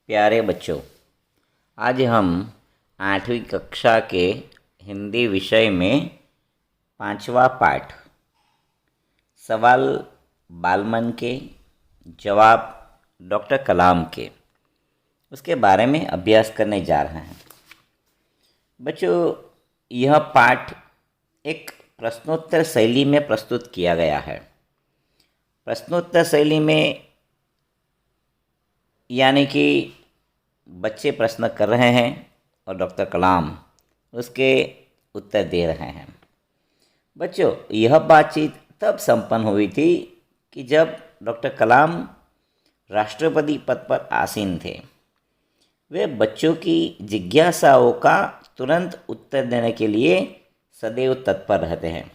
प्यारे बच्चों, आज हम 8वीं कक्षा के हिंदी विषय में 5वां पाठ सवाल बालमन के जवाब डॉक्टर कलाम के उसके बारे में अभ्यास करने जा रहे हैं। बच्चों, यह पाठ एक प्रश्नोत्तर शैली में प्रस्तुत किया गया है। प्रश्नोत्तर शैली में यानी कि बच्चे प्रश्न कर रहे हैं और डॉक्टर कलाम उसके उत्तर दे रहे हैं। बच्चों, यह बातचीत तब संपन्न हुई थी कि जब डॉक्टर कलाम राष्ट्रपति पद पर आसीन थे। वे बच्चों की जिज्ञासाओं का तुरंत उत्तर देने के लिए सदैव तत्पर रहते हैं।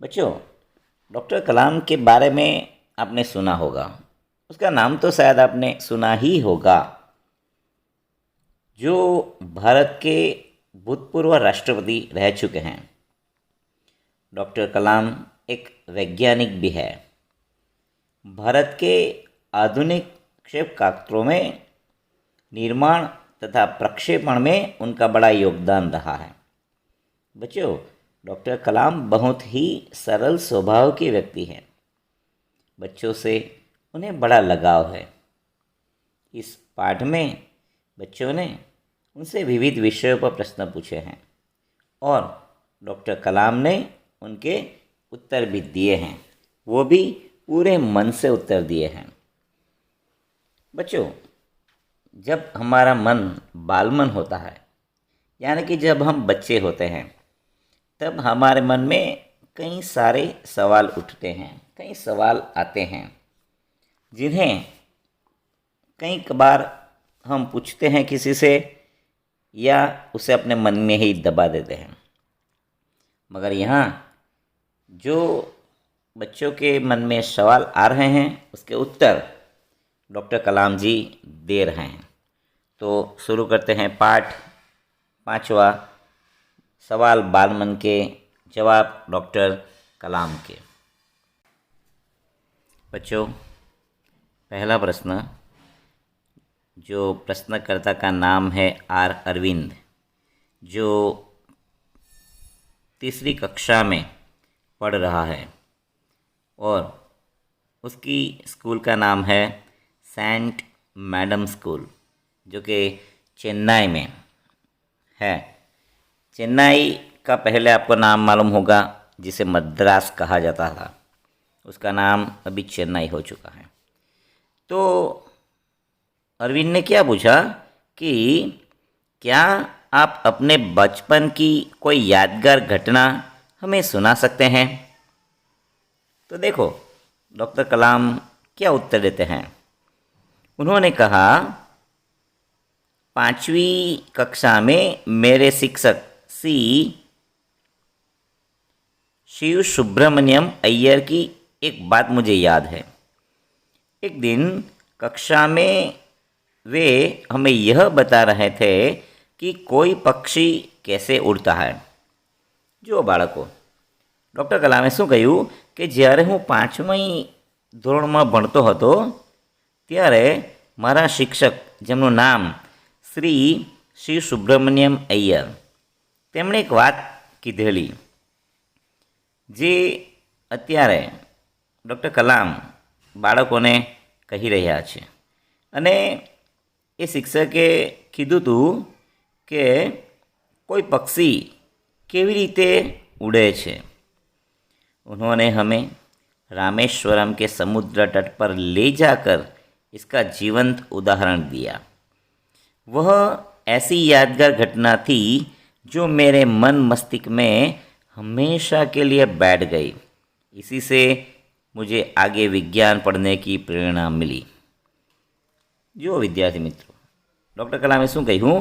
बच्चों, डॉक्टर कलाम के बारे में आपने सुना होगा, उसका नाम तो शायद आपने सुना ही होगा, जो भारत के भूतपूर्व राष्ट्रपति रह चुके हैं। डॉक्टर कलाम एक वैज्ञानिक भी है। भारत के आधुनिक क्षेपणास्त्रों में निर्माण तथा प्रक्षेपण में उनका बड़ा योगदान रहा है। बच्चों, डॉक्टर कलाम बहुत ही सरल स्वभाव के व्यक्ति हैं। बच्चों से उन्हें बड़ा लगाव है। इस पाठ में बच्चों ने उनसे विविध विषयों पर प्रश्न पूछे हैं और डॉक्टर कलाम ने उनके उत्तर भी दिए हैं, वो भी पूरे मन से उत्तर दिए हैं। बच्चों, जब हमारा मन बालमन होता है, यानी कि जब हम बच्चे होते हैं, तब हमारे मन में कई सारे सवाल उठते हैं, कई सवाल आते हैं, जिन्हें कई बार हम पूछते हैं किसी से या उसे अपने मन में ही दबा देते हैं। मगर यहाँ जो बच्चों के मन में सवाल आ रहे हैं, उसके उत्तर डॉक्टर कलाम जी दे रहे हैं। तो शुरू करते हैं पाठ 5वां सवाल बालमन के जवाब डॉक्टर कलाम के। बच्चों, पहला प्रश्न, जो प्रश्नकर्ता का नाम है आर अरविंद, जो तीसरी कक्षा में पढ़ रहा है और उसकी स्कूल का नाम है सेंट मैडम स्कूल, जो कि चेन्नई में है। चेन्नई का पहले आपको नाम मालूम होगा, जिसे मद्रास कहा जाता था, उसका नाम अभी चेन्नई हो चुका है। तो अरविंद ने क्या पूछा कि क्या आप अपने बचपन की कोई यादगार घटना हमें सुना सकते हैं। तो देखो डॉक्टर कलाम क्या उत्तर देते हैं। उन्होंने कहा, 5वीं कक्षा में मेरे शिक्षक शिव सुब्रमण्यम अय्यर की एक बात मुझे याद है। एक दिन कक्षा में वे हमें यह बता रहे थे कि कोई पक्षी कैसे उड़ता है। जो बाળકો, ડૉક્ટર કલામે શું કહ્યું કે જ્યારે હું 5મી ધોરણમાં ભણતો હતો ત્યારે મારા શિક્ષક, જેમનું નામ શ્રી શિવ સુબ્રમણ્યમ અય્યર, તેમણે એક વાત કીધેલી, જે અત્યારે ડૉક્ટર કલામ બાળકોને કહી રહ્યા છે। અને એ શિક્ષકે કીધું હતું કે कोई पक्षी केवी रीते उड़े छे। उन्होंने हमें रामेश्वरम के समुद्र तट पर ले जाकर इसका जीवंत उदाहरण दिया। वह ऐसी यादगार घटना थी जो मेरे मन मस्तिष्क में हमेशा के लिए बैठ गई। इसी से मुझे आगे विज्ञान पढ़ने की प्रेरणा मिली। जो विद्यार्थी मित्रों, डॉक्टर कलामे શું કહ્યું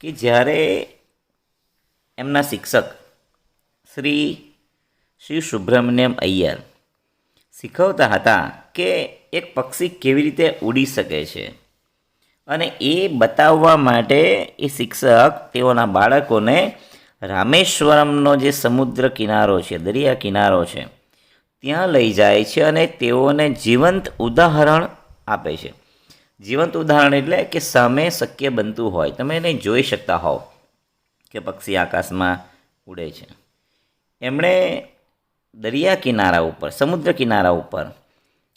કે જ્યારે એમના શિક્ષક શ્રી શિવ સુબ્રમણ્યમ અય્યર શીખવતા હતા કે એક પક્ષી કેવી રીતે ઉડી શકે છે, અને એ બતાવવા માટે એ શિક્ષક તેઓના બાળકોને રામેશ્વરમનો જે સમુદ્ર કિનારો છે, દરિયા કિનારો છે, ત્યાં લઈ જાય છે અને તેઓને જીવંત ઉદાહરણ આપે છે। જીવંત ઉદાહરણ એટલે કે સામે શક્ય બનતું હોય, તમે એને જોઈ શકતા હોવ કે પક્ષી આકાશમાં ઉડે છે. એમણે દરિયા કિનારા ઉપર, સમુદ્ર કિનારા ઉપર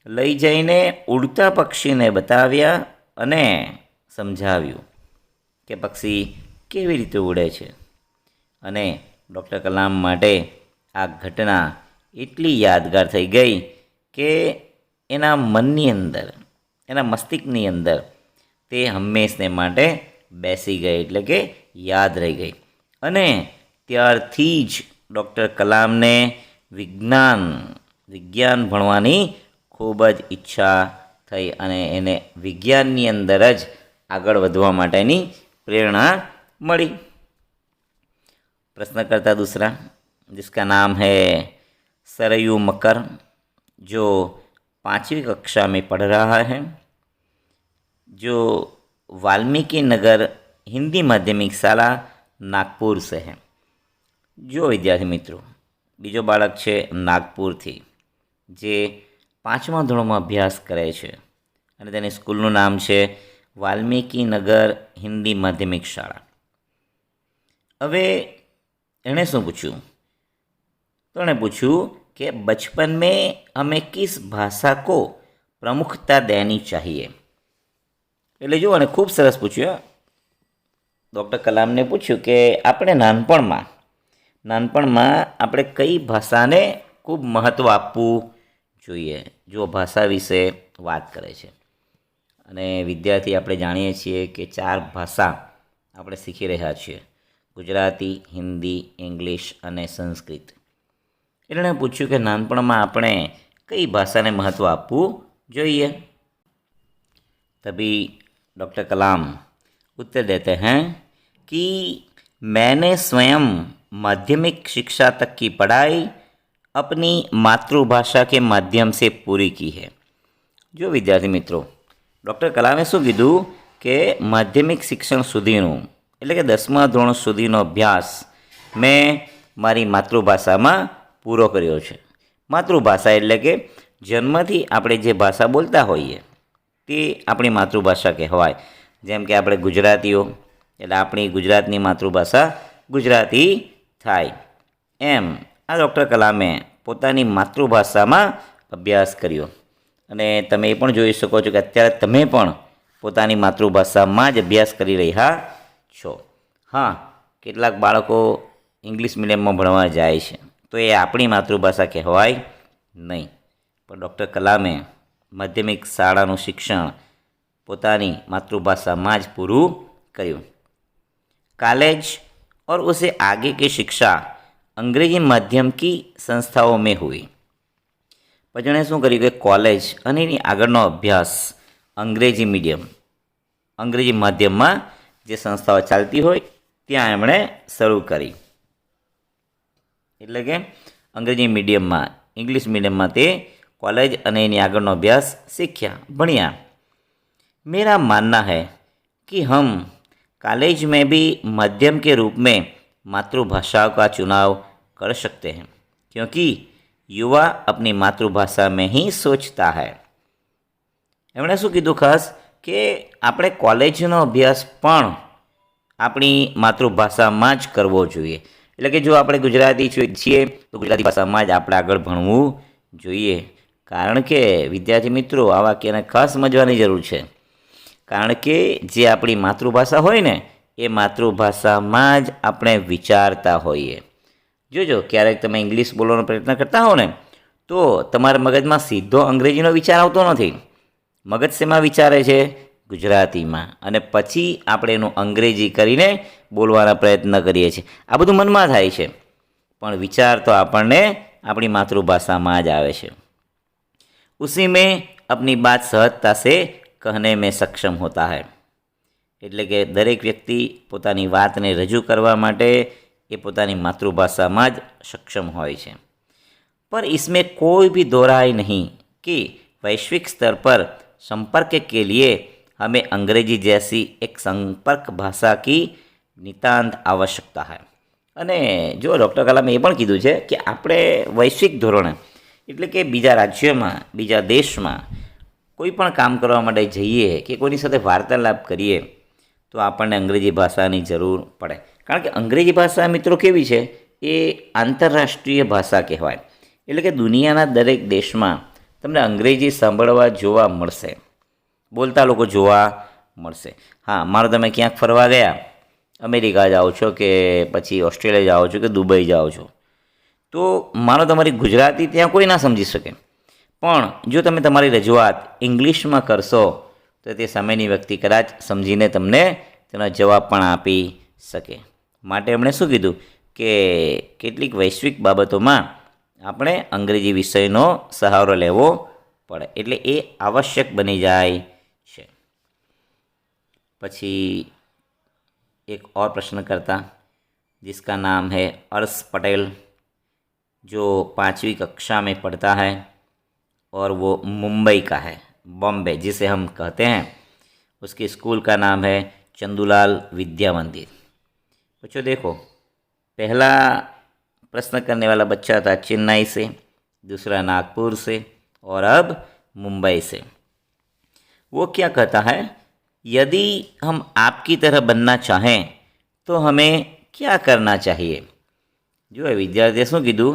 લઈ જઈને ઉડતા પક્ષીને બતાવ્યા અને સમજાવ્યું કે પક્ષી કેવી રીતે ઉડે છે. અને ડૉક્ટર કલામ માટે આ ઘટના એટલી યાદગાર થઈ ગઈ કે એના મનની અંદર, એના મસ્તિષ્કની અંદર તે હંમેશને માટે બેસી ગઈ, એટલે કે યાદ રહી ગઈ. અને ત્યારથી જ ડૉક્ટર કલામને વિજ્ઞાન ભણવાની ખૂબ જ ઈચ્છા થઈ અને એને વિજ્ઞાનની અંદર જ આગળ વધવા માટેની प्रेरणा मળી. प्रश्नकर्ता दूसरा, जिसका नाम है सरयू मकर, जो 5वीं कक्षा में पढ़ रहा है, जो वाल्मीकि नगर हिंदी माध्यमिक शाला नागपुर से है. जो विद्यार्थी मित्रों बीजो बाळक है नागपुर थी, जे 5મા ધોરણમાં અભ્યાસ કરે છે અને તેની સ્કૂલનું નામ છે वाल्मीकि नगर हिंदी माध्यमिक शाला. હવે એણે શું પૂછ્યું? તો એણે પૂછ્યું कि बचपन में हमें किस भाषा को प्रमुखता देनी चाहिए. એટલે જો અને ખૂબ સરસ પૂછ્યું. ડૉક્ટર કલામને પૂછ્યું કે આપણે નાનપણમાં આપણે કઈ ભાષાને ખૂબ મહત્ત્વ આપવું જોઈએ. જો ભાષા વિશે વાત કરે છે અને વિદ્યાર્થી આપણે જાણીએ છીએ કે 4 ભાષા આપણે શીખી રહ્યા છીએ, ગુજરાતી, હિન્દી, ઇંગ્લિશ અને સંસ્કૃત. એટલે એણે પૂછ્યું કે નાનપણમાં આપણે કઈ ભાષાને મહત્ત્વ આપવું જોઈએ. तभी डॉक्टर कलाम उत्तर देते हैं कि मैंने स्वयं माध्यमिक शिक्षा तक की पढ़ाई अपनी मातृभाषा के माध्यम से पूरी की है. जो विद्यार्थी मित्रों डॉक्टर कलामे શું કીધું કે માધ્યમિક શિક્ષણ સુધીનું એટલે કે 10મા ધોરણ સુધીનો અભ્યાસ મેં મારી માતૃભાષામાં પૂરો કર્યો છે. માતૃભાષા એટલે કે જન્મથી આપણે જે ભાષા બોલતા હોઈએ તે આપણી માતૃભાષા કહેવાય. જેમ કે આપણે ગુજરાતીઓ એટલે આપણી ગુજરાતની માતૃભાષા ગુજરાતી થાય. એમ આ ડૉક્ટર કલામે પોતાની માતૃભાષામાં અભ્યાસ કર્યો. અને તમે એ પણ જોઈ શકો છો કે અત્યારે તમે પણ પોતાની માતૃભાષામાં જ અભ્યાસ કરી રહ્યા છો. હા, કેટલાક બાળકો ઇંગ્લિશ મીડિયમમાં ભણવા જાય છે તો એ આપણી માતૃભાષા કહેવાય નહીં. પણ ડૉક્ટર કલામે માધ્યમિક શાળાનું શિક્ષણ પોતાની मातृभाषा જ પૂરું કર્યું. कॉलेज और उसे आगे की शिक्षा अंग्रेजी माध्यम की संस्थाओं में हुई. પછી એણે શું કર્યું કે કોલેજ અને એની આગળનો અભ્યાસ અંગ્રેજી માધ્યમમાં જે સંસ્થાઓ ચાલતી હોય ત્યાં એમણે શરૂ કરી. એટલે કે અંગ્રેજી મીડિયમમાં, ઇંગ્લિશ મીડિયમમાં તે कॉलेज અને એની આગળનો અભ્યાસ सीखा, ભણ્યા. मेरा मानना है कि हम कॉलेज में भी माध्यम के रूप में मातृभाषा का चुनाव कर सकते हैं, क्योंकि युवा अपनी मातृभाषा में ही सोचता है. એમણે શું કીધું ખાસ કે આપણે કોલેજનો અભ્યાસ પણ આપણી માતૃભાષામાં જ કરવો જોઈએ. એટલે કે જો આપણે ગુજરાતી છીએ તો ગુજરાતી ભાષામાં જ આપણે આગળ ભણવું જોઈએ. કારણ કે વિદ્યાર્થી મિત્રો આ વાક્યને ખાસ સમજવાની જરૂર છે. કારણ કે જે આપણી માતૃભાષા હોય ને એ માતૃભાષામાં જ આપણે વિચારતા હોઈએ. જોજો ક્યારેક તમે ઇંગ્લિશ બોલવાનો પ્રયત્ન કરતા હો ને તો તમારા મગજમાં સીધો અંગ્રેજીનો વિચાર આવતો નથી. મગજ શેમાં વિચારે છે? ગુજરાતીમાં. અને પછી આપણે એનું અંગ્રેજી કરીને બોલવાના પ્રયત્ન કરીએ છીએ. આ બધું મનમાં થાય છે પણ વિચાર તો આપણને આપણી માતૃભાષામાં જ આવે છે. उसी में अपनी बात सहजता से कहने में सक्षम होता है. એટલે કે દરેક વ્યક્તિ પોતાની વાતને રજૂ કરવા માટે એ પોતાની માતૃભાષામાં જ સક્ષમ હોય છે. पर इसमें कोई भी दो राय नहीं कि वैश्विक स्तर पर संपर्क के लिए हमें अंग्रेजी जैसी एक संपर्क भाषा की नितांत आवश्यकता है. અને જો ડૉક્ટર કલામે એ પણ કીધું છે કે આપણે વૈશ્વિક ધોરણે એટલે કે બીજા રાજ્યોમાં, બીજા દેશમાં કોઈ પણ કામ કરવા માટે જઈએ કે કોઈની સાથે વાર્તાલાપ કરીએ તો આપણને અંગ્રેજી ભાષાની જરૂર પડે. કારણ કે અંગ્રેજી ભાષા મિત્રો કેવી છે, એ આંતરરાષ્ટ્રીય ભાષા કહેવાય. એટલે કે દુનિયાના દરેક દેશમાં તમને અંગ્રેજી સાંભળવા જોવા મળશે, બોલતા લોકો જોવા મળશે. હા, મારો તમે ક્યાંક ફરવા ગયા, અમેરિકા જાઓ છો કે પછી ઓસ્ટ્રેલિયા જાઓ છો કે દુબઈ જાઓ છો, તો માનો તમારી ગુજરાતી ત્યાં કોઈ ના સમજી શકે, પણ જો તમે તમારી રજૂઆત ઇંગ્લિશમાં કરશો તો તે સામેની વ્યક્તિ કદાચ સમજીને તમને તેનો જવાબ પણ આપી શકે. માટે એમણે શું કીધું કે કેટલીક વૈશ્વિક બાબતોમાં આપણે અંગ્રેજી વિષયનો સહારો લેવો પડે, એટલે એ આવશ્યક બની જાય છે. પછી एक और प्रश्नकर्ता जिसका नाम है अर्श पटेल, जो 5वीं कक्षा में पढ़ता है और वो मुंबई का है, बॉम्बे जिसे हम कहते हैं. उसके स्कूल का नाम है चंदूलाल विद्या मंदिर. बच्चों देखो, पहला प्रश्न करने वाला बच्चा था चेन्नई से, दूसरा नागपुर से और अब मुंबई से. वो क्या कहता है, यदि हम आपकी तरह बनना चाहें तो हमें क्या करना चाहिए. જો વિદ્યાર્થીએ શું કીધું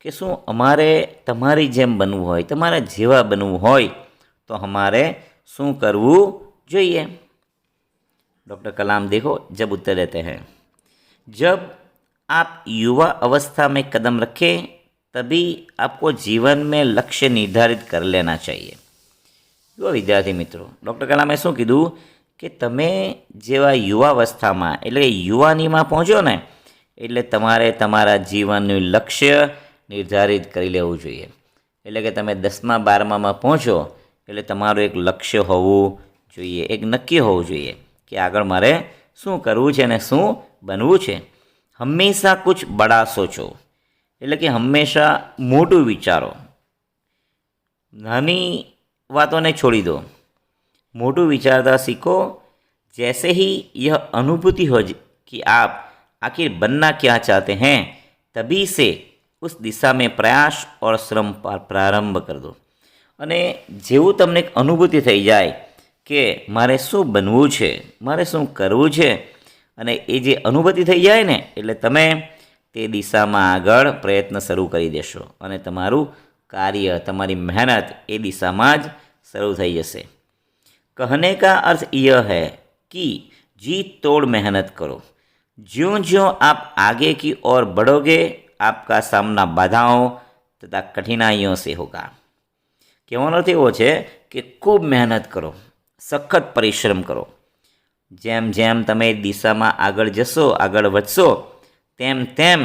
કે શું અમારે તમારી જેમ બનવું હોય, તમારા જેવા બનવું હોય તો અમારે શું કરવું જોઈએ. डॉक्टर कलाम देखो जब उत्तर देते हैं, जब आप युवा अवस्था में कदम रखें तभी आपको जीवन में लक्ष्य निर्धारित कर लेना चाहिए. જો વિદ્યાર્થી મિત્રો, ડૉક્ટર કલામે શું કીધું કે તમે જેવા યુવાવસ્થામાં એટલે કે યુવાનીમાં પહોંચો ને એટલે તમારે તમારા જીવનનું લક્ષ્ય નિર્ધારિત કરી લેવું જોઈએ. એટલે કે તમે 10મા 12મામાં પહોંચો એટલે તમારું એક લક્ષ્ય હોવું જોઈએ, એક નક્કી હોવું જોઈએ કે આગળ મારે શું કરવું છે અને શું બનવું છે. હંમેશા કુછ બડા સોચો, એટલે કે હંમેશા મોટું વિચારો, નાની बातों ने छोड़ी दो, मोटू विचारता सीखो. जैसे ही यह अनुभूति हो कि आप आखिर बनना क्या चाहते हैं, तभी से उस दिशा में प्रयास और श्रम प्रारंभ कर दो. અને જેવું તમને એક અનુભૂતિ થઈ જાય કે મારે શું બનવું છે, મારે શું કરવું છે, અને એ જે અનુભૂતિ થઈ જાય ને એટલે તમે તે દિશામાં આગળ પ્રયત્ન શરૂ કરી દેશો અને તમારું कार्य, તમારી मेहनत એ દિશામાં જ શરૂ થઈ જશે. कहने का अर्थ यह है कि जी तोड़ मेहनत करो. ज्यों ज्यों आप आगे की ओर बढ़ोगे आपका सामना बाधाओं तथा कठिनाइयों से होगा. કહેવાનો અર્થ એવો છે કે ખૂબ મહેનત કરો, સખત પરિશ્રમ કરો. જેમ જેમ તમે દિશામાં આગળ જશો, આગળ વધશો, તેમ તેમ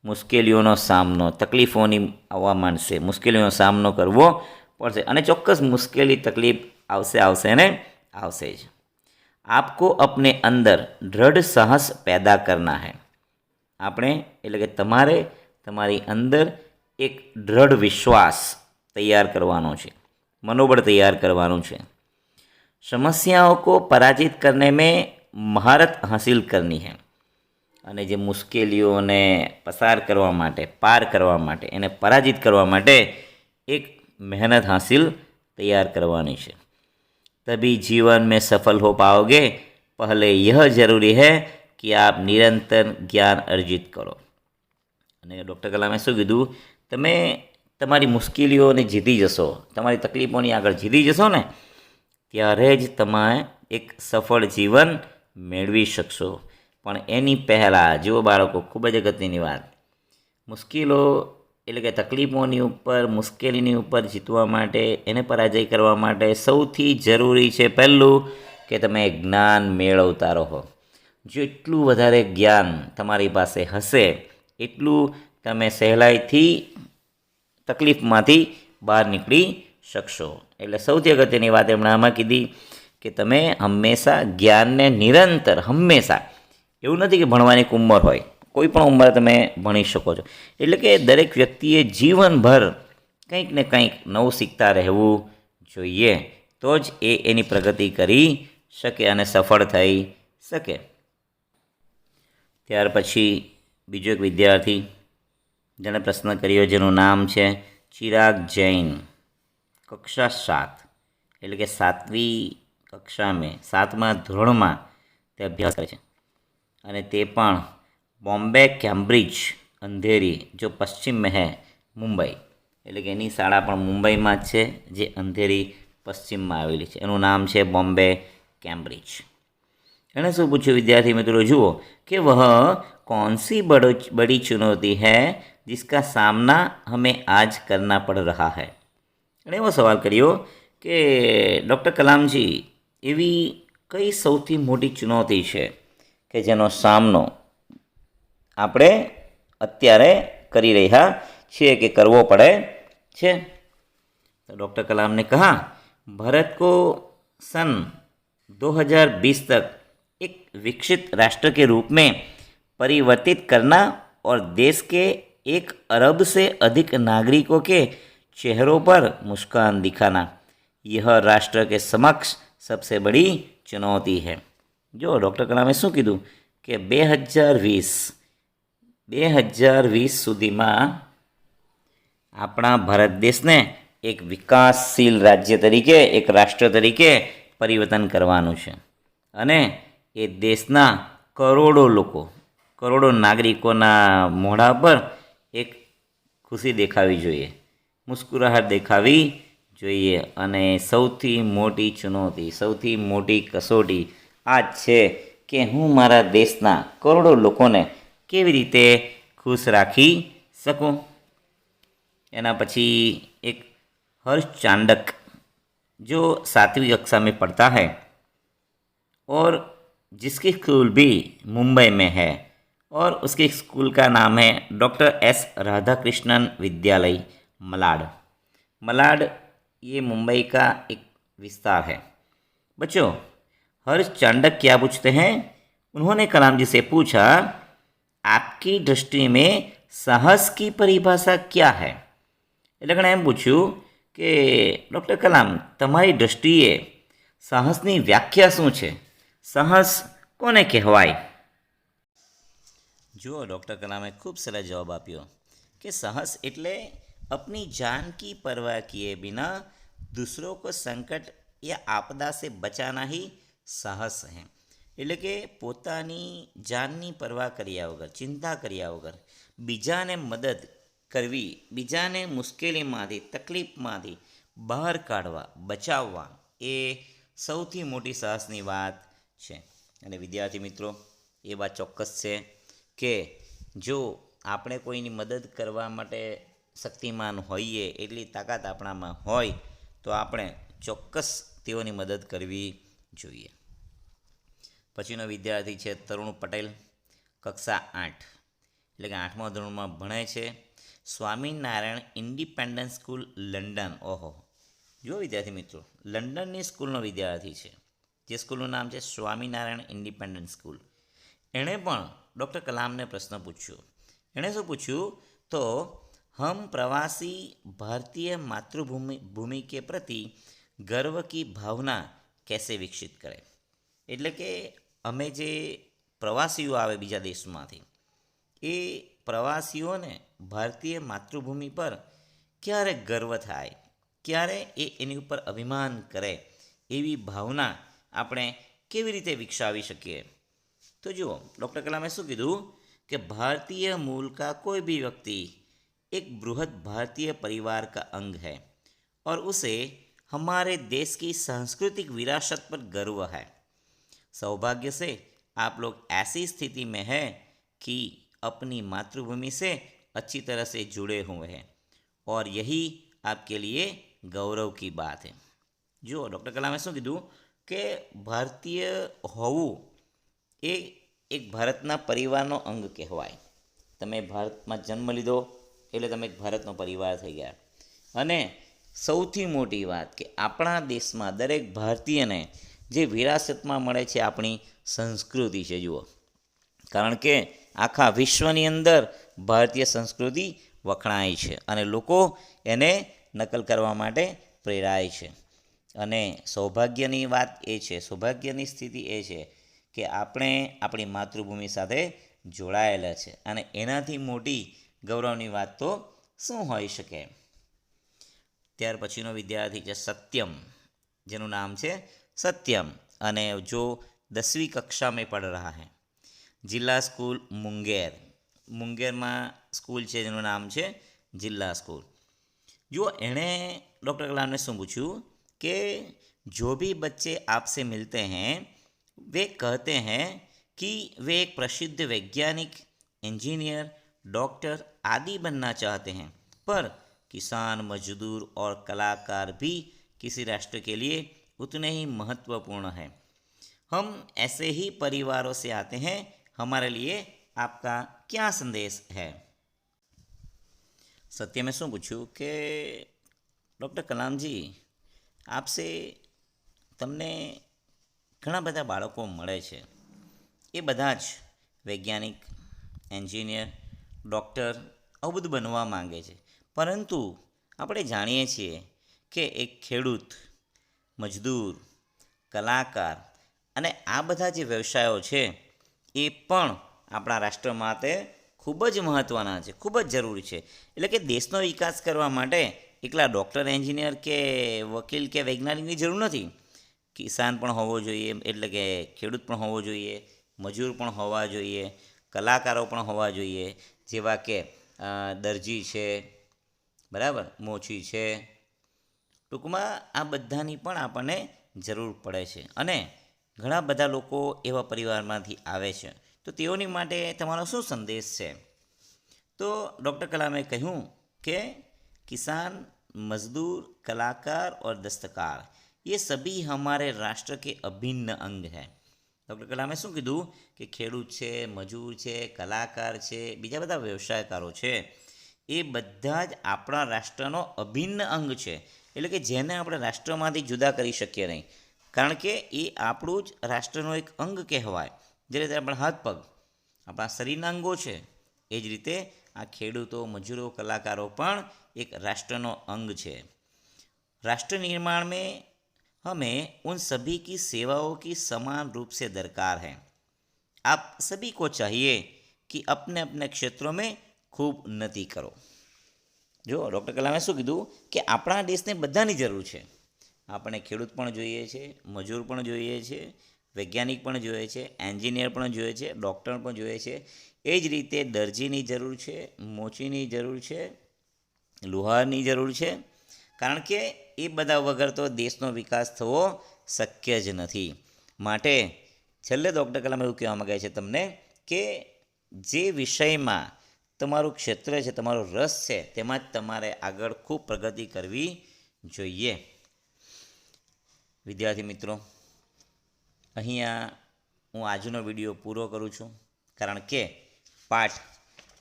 મુશ્કેલીઓનો સામનો, તકલીફોની આવવા માંડશે, મુશ્કેલીઓનો સામનો કરવો પડશે અને ચોક્કસ મુશ્કેલી તકલીફ આવશે ને આવશે જ. આપકો અપને અંદર દૃઢ સાહસ પેદા કરના હૈ. આપણે એટલે કે તમારે તમારી અંદર એક દૃઢ વિશ્વાસ તૈયાર કરવાનો છે, मनोबल तैयार करवानुं छे. समस्याओं को पराजित करने में महारत हासिल करनी है. અને જે મુશ્કેલીઓને પસાર કરવા માટે, પાર કરવા માટે, એને પરાજિત કરવા માટે એક મહેનત હાસિલ તૈયાર કરવાની છે. तभी जीवन में सफल हो पाओगे. पहले यह जरूरी है कि आप निरंतर ज्ञान अर्जित करो. અને ડૉક્ટર કલામે શું કીધું, તમે તમારી મુશ્કેલીઓને જીતી જશો, તમારી તકલીફોની આગળ જીતી જશો ને ત્યારે જ તમે એક સફળ જીવન મેળવી શકશો. પણ એની પહેલાં જુઓ બાળકો, ખૂબ જ અગત્યની વાત, મુશ્કેલો એટલે કે તકલીફોની ઉપર, મુશ્કેલીની ઉપર જીતવા માટે, એને પરાજય કરવા માટે સૌથી જરૂરી છે પહેલું કે તમે જ્ઞાન મેળવતા રહો. જેટલું વધારે જ્ઞાન તમારી પાસે હશે એટલું તમે સહેલાઈથી તકલીફમાંથી બહાર નીકળી શકશો. એટલે સૌથી અગત્યની વાત એમણે આમાં કીધી કે તમે હંમેશા જ્ઞાનને નિરંતર, હંમેશા, એવું નથી કે ભણવાની એક ઉંમર હોય, કોઈ પણ ઉંમરે તમે ભણી શકો છો. એટલે કે દરેક વ્યક્તિએ જીવનભર કંઈક ને કંઈક નવું શીખતા રહેવું જોઈએ, તો જ એ એની પ્રગતિ કરી શકે અને સફળ થઈ શકે. ત્યાર પછી બીજો એક વિદ્યાર્થી જેણે પ્રશ્ન કર્યો, જેનું નામ છે ચિરાગ જૈન, કક્ષા 7, એટલે કે 7મી કક્ષામાં 7મા ધોરણમાં તે અભ્યાસ કરે છે અને તે પણ બોમ્બે કેમ્બ્રિજ અંધેરી જો પશ્ચિમ में है મુંબઈ, એટલે કે એની શાળા પણ મુંબઈમાં જ છે, જે અંધેરી પશ્ચિમમાં આવેલી છે. એનું નામ છે બોમ્બે કેમ્બ્રિજ. એણે શું પૂછ્યું વિદ્યાર્થી મિત્રો જુઓ कि वह कौन सी बड़ी चुनौती है जिसका सामना हमें आज करना पड़ रहा है. એણે એવો સવાલ કર્યો કે ડૉક્ટર કલામજી એવી કઈ સૌથી મોટી ચુનૌતી છે કે જેનો સામનો આપણે અત્યારે કરી રહ્યા છીએ કે કરવો પડે છે. तो डॉक्टर कलाम ने कहा भारत को सन 2020 तक एक विकसित राष्ट्र के रूप में परिवर्तित करना और देश के 1 अरब से अधिक नागरिकों के चेहरों पर मुस्कान दिखाना यह राष्ट्र के समक्ष सबसे बड़ी चुनौती है. जो डॉक्टर कलामे શું કીધું કે 2020 સુધીમાં આપણા ભારત દેશને એક વિકાસશીલ રાજ્ય તરીકે, એક રાષ્ટ્ર તરીકે પરિવર્તન કરવાનું છે અને એ દેશના કરોડો નાગરિકોના મોઢા પર એક ખુશી દેખાવી જોઈએ, મુસ્કુરાહટ દેખાવી જોઈએ અને સૌથી મોટી ચુનૌતી, સૌથી મોટી કસોટી આ જ છે કે હું મારા દેશના કરોડો લોકોને કેવી રીતે ખુશ રાખી सकूं. एना पछी एक हर्ष चांडक जो 7वीं कक्षा में पढ़ता है और जिसकी स्कूल भी मुंबई में है और उसके स्कूल का नाम है डॉक्टर एस राधाकृष्णन विद्यालय मलाड. मलाड ये मुंबई का एक विस्तार है. बच्चों, हर्ष चांडक क्या पूछते हैं? उन्होंने कलाम जी से पूछा आपकी दृष्टि में साहस की परिभाषा क्या है. એટલે કે એમ પૂછ્યું કે ડૉક્ટર કલામ તમારી દૃષ્ટિએ સાહસની વ્યાખ્યા શું છે? સાહસ કોને કહેવાય? જુઓ, ડૉક્ટર કલામે ખૂબ સરસ જવાબ આપ્યો કે સાહસ એટલે अपनी जान की परवाह किए बिना दूसरों को संकट या आपदा से बचाना ही साहस है. એટલે કે પોતાની જાનની પરવા કર્યા વગર, ચિંતા કર્યા વગર બીજાને મદદ કરવી, બીજાને મુશ્કેલીમાંથી, તકલીફમાંથી બહાર કાઢવા, બચાવવા એ સૌથી મોટી સાહસની વાત છે. અને વિદ્યાર્થી મિત્રો, એ વાત ચોક્કસ છે કે જો આપણે કોઈની મદદ કરવા માટે શક્તિમાન હોઈએ, એટલી તાકાત આપણામાં હોય તો આપણે ચોક્કસ તેઓની મદદ કરવી જોઈએ. પછીનો વિદ્યાર્થી છે તરુણ પટેલ, કક્ષા 8, એટલે કે 8મા ધોરણમાં ભણે છે. Swaminarayan independent school London. ઓહો, જો વિદ્યાર્થી મિત્રો, લંડનની સ્કૂલનો વિદ્યાર્થી છે, જે સ્કૂલનું નામ છે સ્વામિનારાયણ ઇન્ડિપેન્ડન્ટ સ્કૂલ. એણે પણ ડૉક્ટર કલામને પ્રશ્ન પૂછ્યો. એણે શું પૂછ્યું તો हम प्रवासी भारतीय मातृभूमि के प्रति गर्व की भावना कैसे विकसित करें. એટલે કે અમે જે પ્રવાસીઓ આવે બીજા દેશમાંથી, એ પ્રવાસીઓને ભારતીય માતૃભૂમિ પર ક્યારે ગર્વ થાય, ક્યારે એ એની ઉપર અભિમાન કરે, એવી ભાવના આપણે કેવી રીતે વિકસાવી શકીએ. તો જુઓ, ડૉક્ટર કલામે શું કીધું કે भारतीय मूल का कोई भी व्यक्ति एक बृहद भारतीय परिवार का अंग है और उसे हमारे देश की सांस्कृतिक विरासत पर गर्व है. सौभाग्य से आप लोग ऐसी स्थिति में हैं कि अपनी मातृभूमि से अच्छी तरह से जुड़े हुए हैं और यही आपके लिए गौरव की बात है. જો ડૉક્ટર કલામે શું કીધું કે ભારતીય હોવું એ એક ભારતના પરિવારનો અંગ કહેવાય. તમે ભારતમાં જન્મ લીધો એટલે તમે એક ભારતનો પરિવાર થઈ ગયા. અને સૌથી મોટી વાત કે આપણા દેશમાં દરેક ભારતીયને જે વિરાસતમાં મળે છે આપણી સંસ્કૃતિ છે. જુઓ, કારણ કે આખા વિશ્વની અંદર ભારતીય સંસ્કૃતિ વખણાય છે અને લોકો એને નકલ કરવા માટે પ્રેરાય છે. અને સૌભાગ્યની વાત એ છે, સૌભાગ્યની સ્થિતિ એ છે કે આપણે આપણી માતૃભૂમિ સાથે જોડાયેલા છે અને એનાથી મોટી ગૌરવની વાત તો શું હોઈ શકે. ત્યાર પછીનો વિદ્યાર્થી છે સત્યમ, जिनका नाम है सत्यम, अने जो 10वीं कक्षा में पढ़ रहा है। जिला स्कूल मुंगेर, मुंगेर में स्कूल है जिनका नाम है जिला स्कूल। जो एने डॉक्टर कलाम ने शू पूछू कि जो भी बच्चे आपसे मिलते हैं वे कहते हैं कि वे एक प्रसिद्ध वैज्ञानिक, इंजीनियर, डॉक्टर आदि बनना चाहते हैं, पर किसान, मजदूर और कलाकार भी किसी राष्ट्र के लिए उतने ही महत्वपूर्ण हैं। हम ऐसे ही परिवारों से आते हैं, हमारे लिए आपका क्या संदेश है? सत्यमे શું પૂછ્યું કે ડૉક્ટર કલામજી, આપસે તમને ઘણા બધા બાળકો મળે છે, એ બધા જ વૈજ્ઞાનિક, એન્જિનિયર, ડૉક્ટર આવું બધું બનવા માંગે છે, પરંતુ આપણે જાણીએ છીએ કે એક ખેડૂત, મજદૂર, કલાકાર અને આ બધા જે વ્યવસાયો છે એ પણ આપણા રાષ્ટ્ર માટે ખૂબ જ મહત્ત્વના છે, ખૂબ જ જરૂરી છે. એટલે કે દેશનો વિકાસ કરવા માટે એકલા ડૉક્ટર, એન્જિનિયર કે વકીલ કે વૈજ્ઞાનિકની જરૂર નથી. કિસાન પણ હોવો જોઈએ, એટલે કે ખેડૂત પણ હોવો જોઈએ, મજૂર પણ હોવા જોઈએ, કલાકારો પણ હોવા જોઈએ, જેવા કે દરજી છે, બરાબર, મોચી છે. ટૂંકમાં આ બધાની પણ આપણને જરૂર પડે છે. અને ઘણા બધા લોકો એવા પરિવારમાંથી આવે છે, તો તેઓની માટે તમારો શું સંદેશ છે? તો डॉक्टर कलाम ने કહ્યું कि किसान, मजदूर, कलाकार और दस्तकार ये सभी हमारे राष्ट्र के अभिन्न अंग हैं. ડૉક્ટર કલામે શું કીધું કે ખેડૂત છે, મજૂર છે, કલાકાર છે, બીજા બધા વ્યવસાયકારો છે, એ બધા જ આપણા રાષ્ટ્રનો અભિન્ન અંગ છે. એટલે કે જેને આપણે રાષ્ટ્રમાંથી જુદા કરી શકીએ નહીં, કારણ કે એ આપણું જ રાષ્ટ્રનો એક અંગ કહેવાય. જે રીતે આપણા હાથ પગ આપણા શરીરના અંગો છે, એ જ રીતે આ ખેડૂતો, મજૂરો, કલાકારો પણ એક રાष्ट्रનો अंग છે. राष्ट्र निर्माण में हमें उन सभी की सेवाओं की समान रूप से दरकार है. आप सभी को चाहिए कि अपने अपने क्षेत्रों में खूब उन्नति करो. જો ડૉક્ટર કલામે શું કીધું કે આપણા દેશને બધાની જરૂર છે. આપણે ખેડૂત પણ જોઈએ છે, મજૂર પણ જોઈએ છે, વૈજ્ઞાનિક પણ જોઈએ છે, એન્જિનિયર પણ જોઈએ છે, ડૉક્ટર પણ જોઈએ છે. એ જ રીતે દરજીની જરૂર છે, મોચીની જરૂર છે, લુહારની જરૂર છે, કારણ કે એ બધા વગર તો દેશનો વિકાસ થવો શક્ય જ નથી. માટે છેલ્લે ડૉક્ટર કલામ એવું કહેવા માગે છે તમને કે જે વિષયમાં તમારું ક્ષેત્ર છે, તમારો રસ છે, તેમાં જ તમારે આગળ ખૂબ પ્રગતિ કરવી જોઈએ. વિદ્યાર્થી મિત્રો, અહીંયા હું આજનો વિડીયો પૂરો કરું છું, કારણ કે પાઠ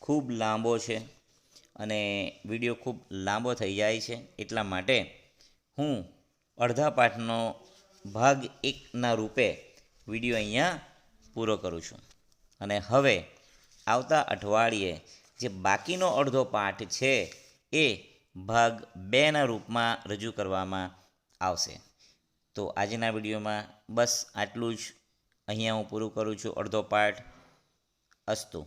ખૂબ લાંબો છે અને વિડીયો ખૂબ લાંબો થઈ જાય છે. એટલા માટે હું અડધા પાઠનો ભાગ 1ના રૂપે વિડીયો અહીંયા પૂરો કરું છું. અને હવે આવતા અઠવાડિયે જે બાકીનો અડધો પાઠ છે એ ભાગ 2ના રૂપમાં રજૂ કરવામાં આવશે. તો આજના વિડીયોમાં બસ આટલું જ અહીંયા હું પૂરું કરું છું, અડધો પાઠ. અસ્તુ.